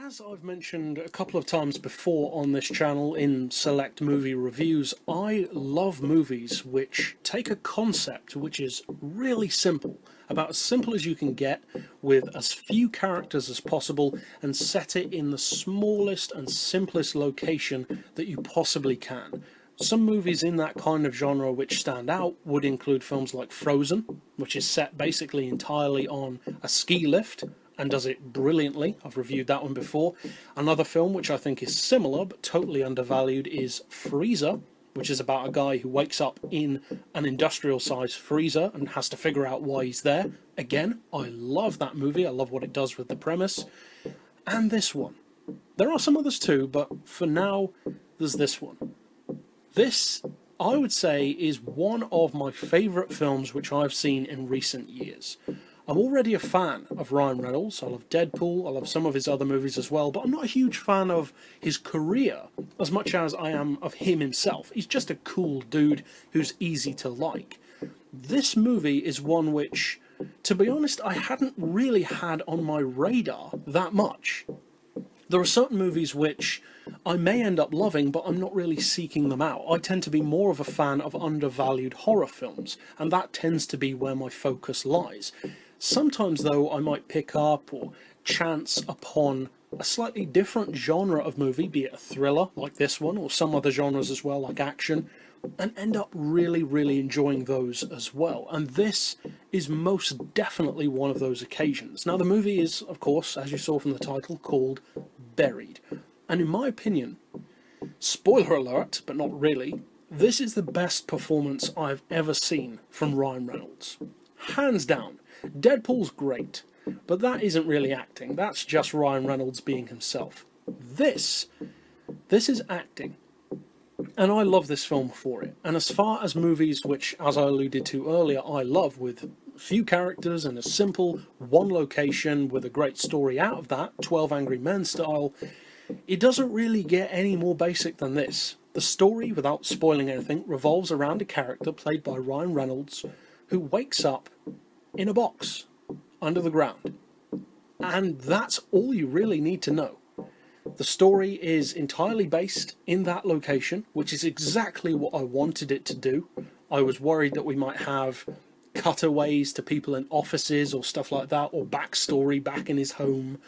As I've mentioned a couple of times before on this channel in select movie reviews, I love movies which take a concept which is really simple, about as simple as you can get, with as few characters as possible, and set it in the smallest and simplest location that you possibly can. Some movies in that kind of genre which stand out would include films like Frozen, which is set basically entirely on a ski lift, and does it brilliantly. I've reviewed that one before. Another film which I think is similar but totally undervalued is Freezer, which is about a guy who wakes up in an industrial-sized freezer and has to figure out why he's there. Again, I love that movie. I love what it does with the premise. And this one. There are some others too, but for now, there's this one. This, I would say, is one of my favourite films which I've seen in recent years. I'm already a fan of Ryan Reynolds. I love Deadpool, I love some of his other movies as well, but I'm not a huge fan of his career as much as I am of him himself. He's just a cool dude who's easy to like. This movie is one which, to be honest, I hadn't really had on my radar that much. There are certain movies which I may end up loving, but I'm not really seeking them out. I tend to be more of a fan of undervalued horror films, and that tends to be where my focus lies. Sometimes, though, I might pick up or chance upon a slightly different genre of movie, be it a thriller like this one, or some other genres as well, like action, and end up really enjoying those as well. And this is most definitely one of those occasions. Now, the movie is, of course, as you saw from the title, called Buried. And in my opinion, spoiler alert, but not really, this is the best performance I've ever seen from Ryan Reynolds. Hands down. Deadpool's great, but that isn't really acting. That's just Ryan Reynolds being himself. This is acting. And I love this film for it. And as far as movies which, as I alluded to earlier, I love, with few characters and a simple one location with a great story out of that, 12 Angry Men style, it doesn't really get any more basic than this. The story, without spoiling anything, revolves around a character played by Ryan Reynolds who wakes up in a box under the ground. And that's all you really need to know. The story is entirely based in that location, which is exactly what I wanted it to do. I was worried that we might have cutaways to people in offices or stuff like that, or backstory back in his home.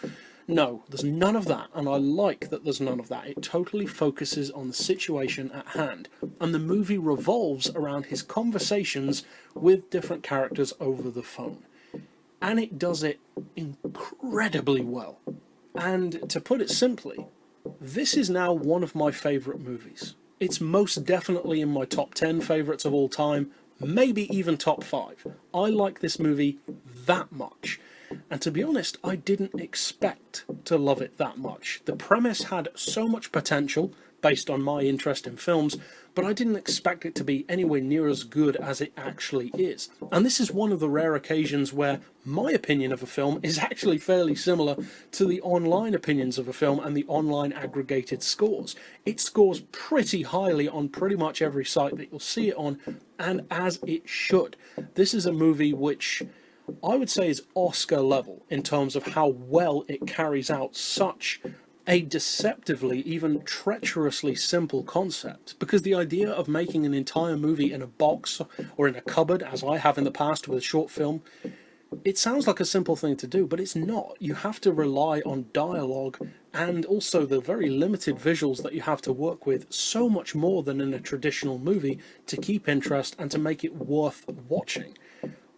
No, there's none of that, and I like that there's none of that. It totally focuses on the situation at hand, and the movie revolves around his conversations with different characters over the phone. And it does it incredibly well. And to put it simply, this is now one of my favourite movies. It's most definitely in my top 10 favourites of all time, maybe even top 5. I like this movie that much. And to be honest, I didn't expect to love it that much. The premise had so much potential, based on my interest in films, but I didn't expect it to be anywhere near as good as it actually is. And this is one of the rare occasions where my opinion of a film is actually fairly similar to the online opinions of a film and the online aggregated scores. It scores pretty highly on pretty much every site that you'll see it on, and as it should. This is a movie which I would say is Oscar level in terms of how well it carries out such a deceptively, even treacherously simple concept. Because the idea of making an entire movie in a box or in a cupboard, as I have in the past with a short film, it sounds like a simple thing to do, but it's not. You have to rely on dialogue and also the very limited visuals that you have to work with so much more than in a traditional movie to keep interest and to make it worth watching.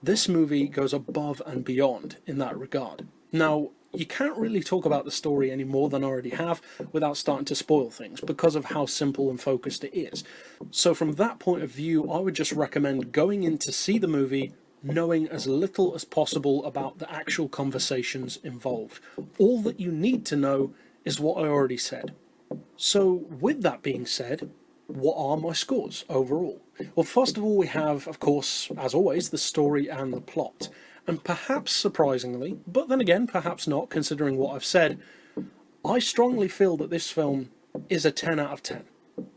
This movie goes above and beyond in that regard. Now, you can't really talk about the story any more than I already have without starting to spoil things because of how simple and focused it is. So from that point of view, I would just recommend going in to see the movie knowing as little as possible about the actual conversations involved. All that you need to know is what I already said. So with that being said, what are my scores overall? Well, first of all, we have, of course, as always, the story and the plot. And perhaps surprisingly, but then again, perhaps not, considering what I've said, I strongly feel that this film is a 10 out of 10.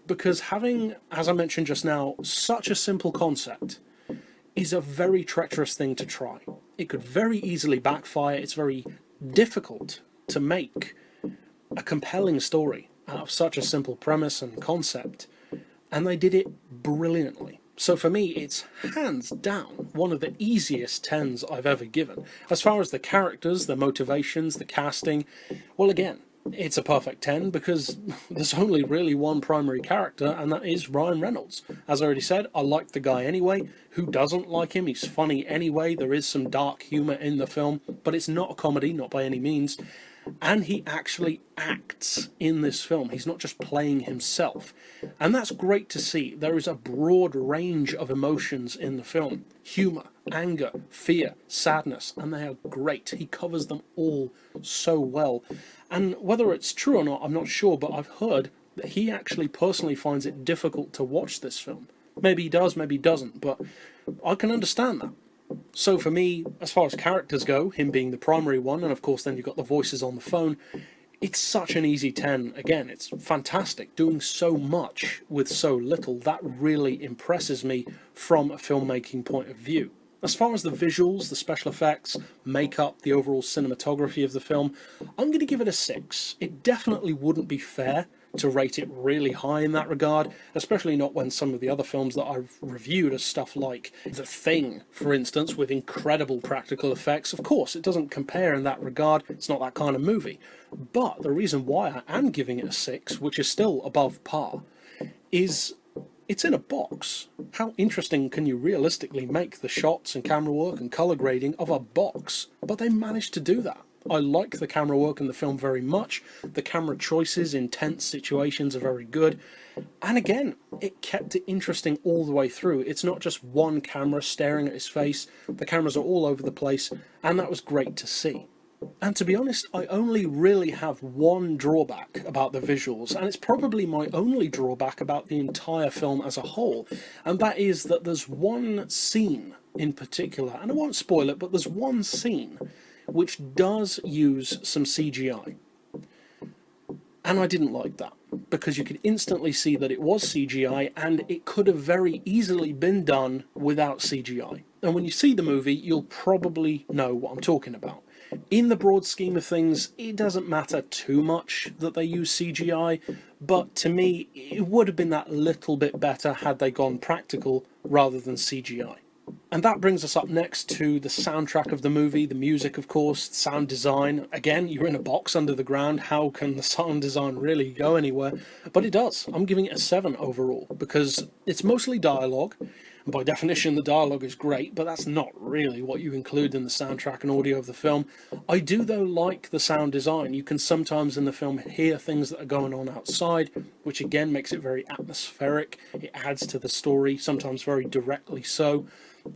Because having, as I mentioned just now, such a simple concept is a very treacherous thing to try. It could very easily backfire. It's very difficult to make a compelling story out of such a simple premise and concept, and they did it brilliantly. So for me, it's hands down one of the easiest 10s I've ever given. As far as the characters, the motivations, the casting, well, again, it's a perfect 10 because there's only really one primary character, and that is Ryan Reynolds. As I already said, I like the guy anyway. Who doesn't like him? He's funny anyway. There is some dark humour in the film, but it's not a comedy, not by any means. And he actually acts in this film. He's not just playing himself. And that's great to see. There is a broad range of emotions in the film. Humour, anger, fear, sadness, and they are great. He covers them all so well. And whether it's true or not, I'm not sure, but I've heard that he actually personally finds it difficult to watch this film. Maybe he does, maybe he doesn't, but I can understand that. So for me, as far as characters go, him being the primary one, and of course then you've got the voices on the phone, it's such an easy 10. Again, it's fantastic, doing so much with so little. That really impresses me from a filmmaking point of view. As far as the visuals, the special effects, makeup, the overall cinematography of the film, I'm going to give it a 6. It definitely wouldn't be fair to rate it really high in that regard, especially not when some of the other films that I've reviewed are stuff like The Thing, for instance, with incredible practical effects. Of course, it doesn't compare in that regard, it's not that kind of movie. But the reason why I am giving it a 6, which is still above par, is it's in a box. How interesting can you realistically make the shots and camera work and colour grading of a box? But they managed to do that. I like the camera work in the film very much. The camera choices in tense situations are very good. And again, it kept it interesting all the way through. It's not just one camera staring at his face. The cameras are all over the place, and that was great to see. And to be honest, I only really have one drawback about the visuals, and it's probably my only drawback about the entire film as a whole, and that is that there's one scene in particular, and I won't spoil it, but there's one scene which does use some CGI. And I didn't like that, because you could instantly see that it was CGI, and it could have very easily been done without CGI. And when you see the movie, you'll probably know what I'm talking about. In the broad scheme of things, it doesn't matter too much that they use CGI, but to me, it would have been that little bit better had they gone practical rather than CGI. And that brings us up next to the soundtrack of the movie, the music, of course, sound design. Again, you're in a box under the ground. How can the sound design really go anywhere? But it does. I'm giving it a 7 overall, because it's mostly dialogue. And by definition, the dialogue is great, but that's not really what you include in the soundtrack and audio of the film. I do, though, like the sound design. You can sometimes in the film hear things that are going on outside, which again makes it very atmospheric. It adds to the story, sometimes very directly so.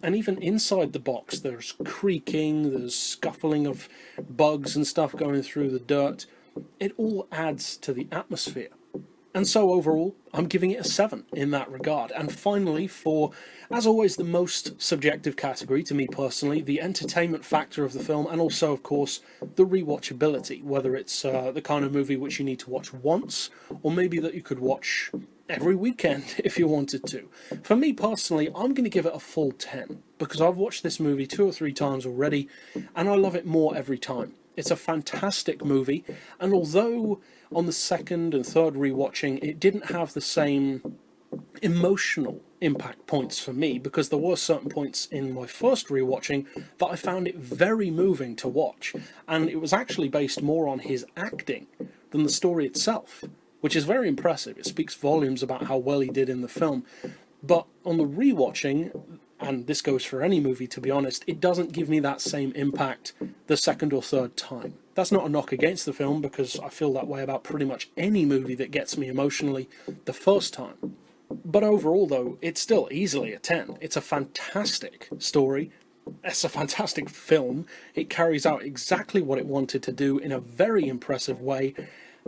And even inside the box, there's creaking, there's scuffling of bugs and stuff going through the dirt. It all adds to the atmosphere. And so overall, I'm giving it a 7 in that regard. And finally, for, as always, the most subjective category to me personally, the entertainment factor of the film, and also, of course, the rewatchability, whether it's the kind of movie which you need to watch once, or maybe that you could watch every weekend if you wanted to. For me personally, I'm going to give it a full 10, because I've watched this movie 2 or 3 times already, and I love it more every time. It's a fantastic movie, and although on the second and third rewatching it didn't have the same emotional impact points for me, because there were certain points in my first rewatching that I found it very moving to watch, and it was actually based more on his acting than the story itself, which is very impressive. It speaks volumes about how well he did in the film. But on the rewatching, and this goes for any movie to be honest, it doesn't give me that same impact the second or third time. That's not a knock against the film, because I feel that way about pretty much any movie that gets me emotionally the first time. But overall though, it's still easily a 10. It's a fantastic story. It's a fantastic film. It carries out exactly what it wanted to do in a very impressive way.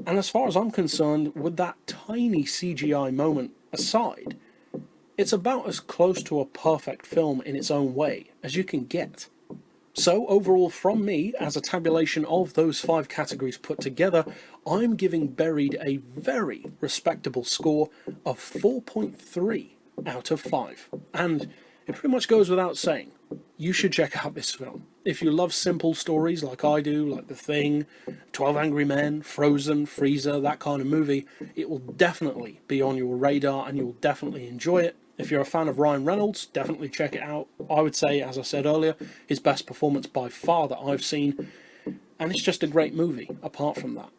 And as far as I'm concerned, with that tiny CGI moment aside, it's about as close to a perfect film in its own way as you can get. So overall from me, as a tabulation of those 5 categories put together, I'm giving Buried a very respectable score of 4.3 out of 5. And it pretty much goes without saying, you should check out this film. If you love simple stories like I do, like The Thing, 12 Angry Men, Frozen, Freezer, that kind of movie, it will definitely be on your radar and you'll definitely enjoy it. If you're a fan of Ryan Reynolds, definitely check it out. I would say, as I said earlier, his best performance by far that I've seen, and it's just a great movie apart from that.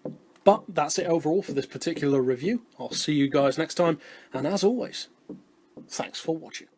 But that's it overall for this particular review. I'll see you guys next time, and as always, thanks for watching.